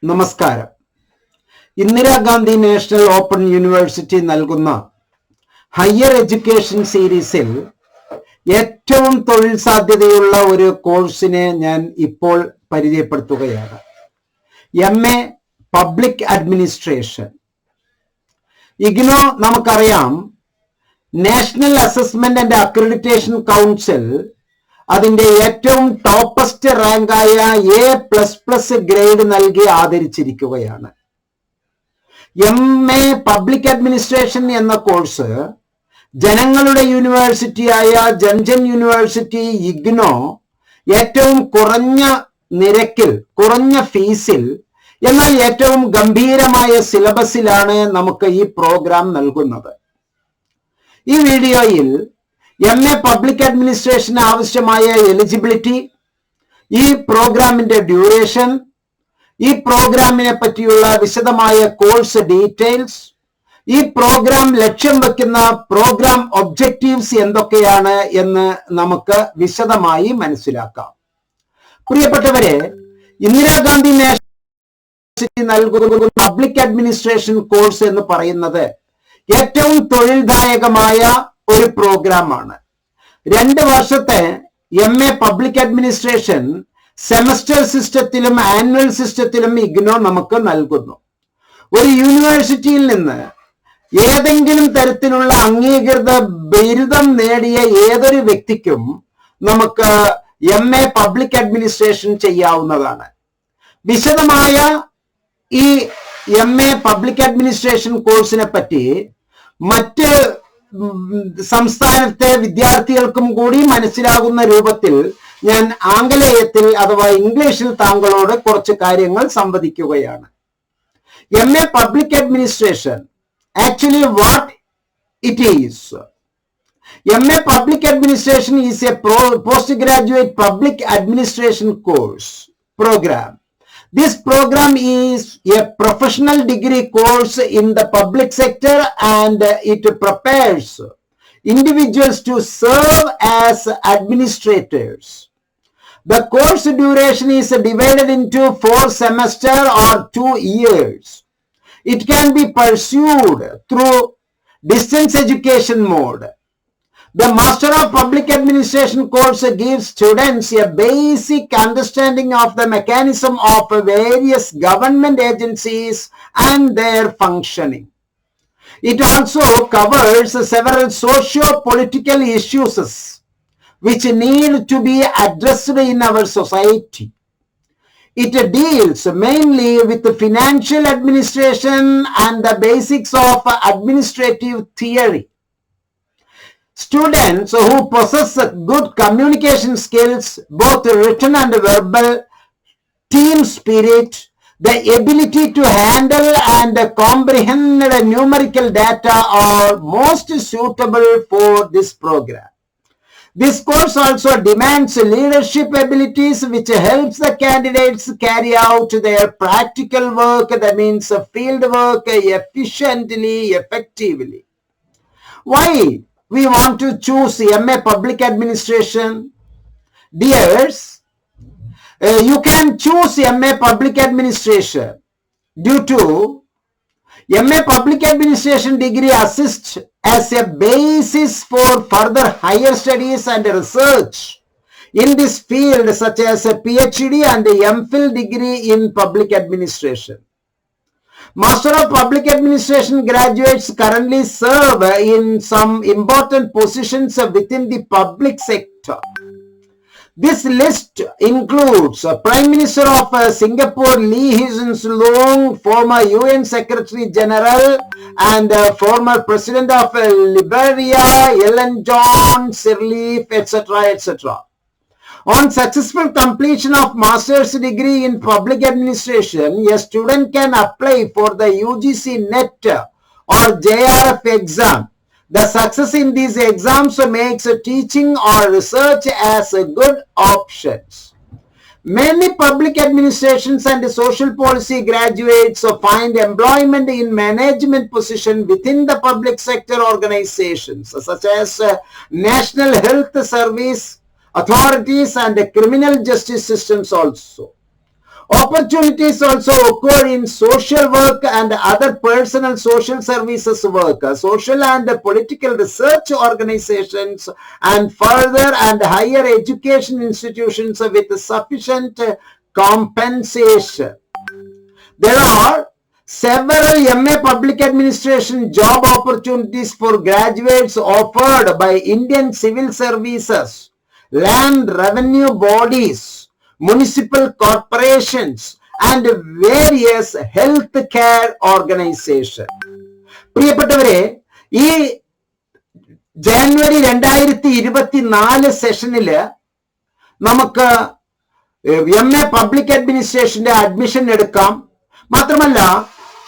നമസ്കാരം. Indira Gandhi national open university നൽകുന്ന higher education സീരീസിൽ ഏറ്റവും തൊഴിൽ സാധ്യതയുള്ള ഒരു കോഴ്സിനെ ഞാൻ ഇപ്പോൾ പരിചയപ്പെടുത്തുകയാണ്. MA public administration. ഇഗ്നോ നമുക്കറിയാം, national assessment and accreditation council അതിന്റെ ഏറ്റവും ടോപ്പസ്റ്റ് റാങ്കായ A++ ഗ്രേഡ് നൽകി ആദരിച്ചിരിക്കുകയാണ്. MA പബ്ലിക് അഡ്മിനിസ്ട്രേഷൻ എന്ന കോഴ്സ് ജനങ്ങളുടെ യൂണിവേഴ്സിറ്റിയായ ജൻജൻ യൂണിവേഴ്സിറ്റി ഇഗ്നോ ഏറ്റവും കുറഞ്ഞ നിരക്കിൽ, കുറഞ്ഞ ഫീസിൽ, എന്നാൽ ഏറ്റവും ഗംഭീരമായ സിലബസിലാണ് നമുക്ക് ഈ പ്രോഗ്രാം നൽകുന്നത്. ഈ വീഡിയോയിൽ MA പബ്ലിക് അഡ്മിനിസ്ട്രേഷന് ആവശ്യമായ എലിജിബിലിറ്റി, ഈ പ്രോഗ്രാമിന്റെ ഡ്യൂറേഷൻ, ഈ പ്രോഗ്രാമിനെ പറ്റിയുള്ള വിശദമായ കോഴ്സ് ഡീറ്റെയിൽസ്, ഈ പ്രോഗ്രാം ലക്ഷ്യം വെക്കുന്ന പ്രോഗ്രാം ഒബ്ജക്റ്റീവ്സ് എന്തൊക്കെയാണ് എന്ന് നമുക്ക് വിശദമായി മനസ്സിലാക്കാം. പ്രിയപ്പെട്ടവരെ, ഇന്ദിരാഗാന്ധി നാഷണൽ യൂണിവേഴ്സിറ്റി നൽകുന്ന പബ്ലിക് അഡ്മിനിസ്ട്രേഷൻ കോഴ്സ് എന്ന് പറയുന്നത് ഏറ്റവും തൊഴിൽദായകമായ ഒരു പ്രോഗ്രാമാണ്. 2 വർഷത്തെ MA പബ്ലിക് അഡ്മിനിസ്ട്രേഷൻ സെമസ്റ്റർ സിസ്റ്റത്തിലും ആനുവൽ സിസ്റ്റത്തിലും ഇഗ്നോ നമുക്ക് നൽകുന്നു. ഒരു യൂണിവേഴ്സിറ്റിയിൽ നിന്ന് ഏതെങ്കിലും തരത്തിലുള്ള അംഗീകൃത ബിരുദം നേടിയ ഏതൊരു വ്യക്തിക്കും നമുക്ക് MA പബ്ലിക് അഡ്മിനിസ്ട്രേഷൻ ചെയ്യാവുന്നതാണ്. വിശദമായ ഈ MA പബ്ലിക് അഡ്മിനിസ്ട്രേഷൻ കോഴ്സിനെ പറ്റി മറ്റ് സംസ്ഥാനത്തെ വിദ്യാർത്ഥികൾക്കും കൂടി മനസ്സിലാകുന്ന രൂപത്തിൽ ഞാൻ ആംഗലേയത്തിൽ അഥവാ ഇംഗ്ലീഷിൽ താങ്കളോട് കുറച്ച് കാര്യങ്ങൾ സംവദിക്കുകയാണ്. MA public administration, actually what it is. MA public administration is A post graduate public administration course program. This program is a professional degree course in the public sector and it prepares individuals to serve as administrators. The course duration is divided into 4 semesters or 2 years. It can be pursued through distance education mode. The Master of Public Administration course gives students a basic understanding of the mechanism of various government agencies and their functioning. It also covers several socio-political issues which need to be addressed in our society. It deals mainly with financial administration and the basics of administrative theory. Students who possess good communication skills, both written and verbal, team spirit, the ability to handle and comprehend numerical data are most suitable for this program. This course also demands leadership abilities which helps the candidates carry out their practical work, that means field work, efficiently, effectively. Why we want to choose MA Public Administration? Dears, you can choose MA Public Administration due to MA Public Administration degree assists as a basis for further higher studies and research in this field, such as a PhD and a MPhil degree in Public Administration. Master of Public Administration graduates currently serve in some important positions within the public sector. This list includes Prime Minister of Singapore Lee Hsien Loong, former UN Secretary General, and former President of Liberia Ellen Johnson Sirleaf, etc., etc. On successful completion of master's degree in public administration, a student can apply for the UGC NET or JRF exam. The success in these exams makes teaching or research as good options. Many public administrations and social policy graduates find employment in management position within the public sector organizations such as National Health Service authorities and criminal justice systems also. Opportunities also occur in social work and other personal social services work, social and political research organizations, and further and higher education institutions with sufficient compensation. There are several MA Public Administration job opportunities for graduates offered by Indian civil services, land revenue bodies, municipal corporations, and various health care organizations. പ്രിയപ്പെട്ടവരെ, ഈ ജനുവരി 2024 സെഷനില് നമുക്ക് MA public അഡ്മിനിസ്ട്രേഷന്റെ admission എടുക്കാം. മാത്രമല്ല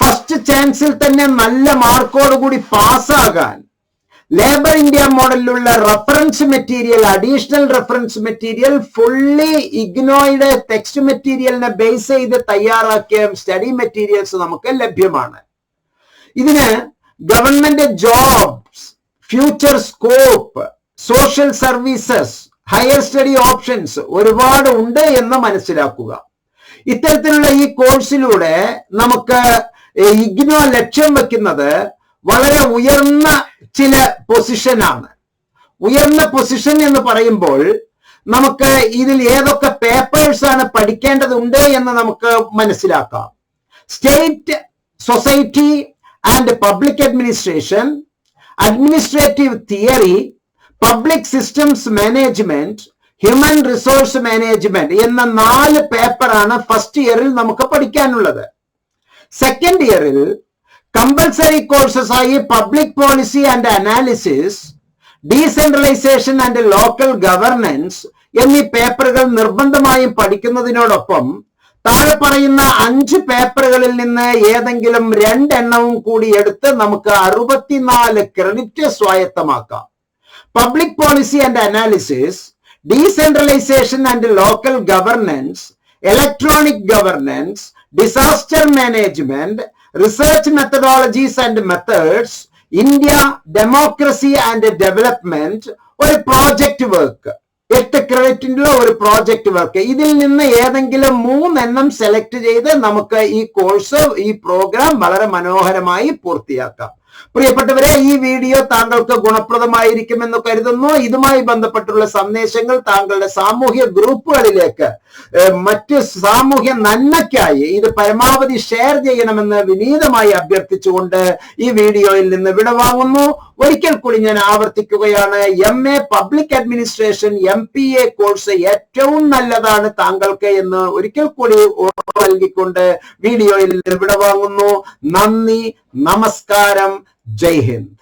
first ചാൻസിൽ തന്നെ നല്ല മാർക്കോടുകൂടി പാസ്സാകാൻ ലേബർ ഇന്ത്യ മോഡലിലുള്ള reference material, additional reference material, fully ഇഗ്നോയുടെ ടെക്സ്റ്റ് മെറ്റീരിയലിനെ ബേസ് ചെയ്ത് തയ്യാറാക്കിയ സ്റ്റഡി മെറ്റീരിയൽസ് നമുക്ക് ലഭ്യമാണ്. ഇതിന് government jobs, future scope, social services, higher study options ഒരുപാട് ഉണ്ട് എന്ന് മനസ്സിലാക്കുക. ഇത്തരത്തിലുള്ള ഈ കോഴ്സിലൂടെ നമുക്ക് ഇഗ്നോ ലക്ഷ്യം വെക്കുന്നത് വളരെ ഉയർന്ന ചില പൊസിഷനാണ്. ഉയർന്ന പൊസിഷൻ എന്ന് പറയുമ്പോൾ നമുക്ക് ഇതിൽ ഏതൊക്കെ പേപ്പേഴ്സ് ആണ് പഠിക്കേണ്ടതുണ്ട് എന്ന് നമുക്ക് മനസ്സിലാക്കാം. State society and public administration, administrative theory, public systems management, human resource management എന്ന 4 പേപ്പറാണ് ഫസ്റ്റ് ഇയറിൽ നമുക്ക് പഠിക്കാനുള്ളത്. സെക്കൻഡ് ഇയറിൽ കമ്പൽസറി കോഴ്സസ് ആയി public policy and analysis, decentralisation and local governance എന്നീ പേപ്പറുകൾ നിർബന്ധമായും പഠിക്കുന്നതിനോടൊപ്പം താഴെ പറയുന്ന 5 പേപ്പറുകളിൽ നിന്ന് ഏതെങ്കിലും 2 എണ്ണവും കൂടി എടുത്ത് നമുക്ക് 64 ക്രെഡിറ്റ് സ്വായത്തമാക്കാം. Public policy and analysis, decentralization and local governance, electronic governance, disaster management, research methodologies and methods, India, democracy and development, ഒരു പ്രോജക്റ്റ് വർക്ക്, 8 ക്രെഡിറ്റിനുള്ള ഒരു പ്രോജക്റ്റ് വർക്ക്. ഇതിൽ നിന്ന് ഏതെങ്കിലും 3 എണ്ണം സെലക്ട് ചെയ്ത് നമുക്ക് ഈ കോഴ്സ്, ഈ പ്രോഗ്രാം വളരെ മനോഹരമായി പൂർത്തിയാക്കാം. പ്രിയപ്പെട്ടവരെ, ഈ വീഡിയോ താങ്കൾക്ക് ഗുണപ്രദമായിരിക്കുമെന്ന് കരുതുന്നു. ഇതുമായി ബന്ധപ്പെട്ടുള്ള സന്ദേശങ്ങൾ താങ്കളുടെ സാമൂഹ്യ ഗ്രൂപ്പുകളിലേക്ക്, മറ്റ് സാമൂഹ്യ നന്മയ്ക്കായി ഇത് പരമാവധി ഷെയർ ചെയ്യണമെന്ന് വിനീതമായി അഭ്യർത്ഥിച്ചുകൊണ്ട് ഈ വീഡിയോയിൽ നിന്ന് വിടവാങ്ങുന്നു. ഒരിക്കൽ കൂടി ഞാൻ ആവർത്തിക്കുകയാണ്, MA public administration MPA course ഏറ്റവും നല്ലതാണ് താങ്കൾക്ക് എന്ന് ഒരിക്കൽ കൂടി ഉറപ്പ് നൽകിക്കൊണ്ട് വീഡിയോയിൽ നിന്ന് വിടവാങ്ങുന്നു. നന്ദി, നമസ്കാരം, ജയ് ഹിന്ദ്.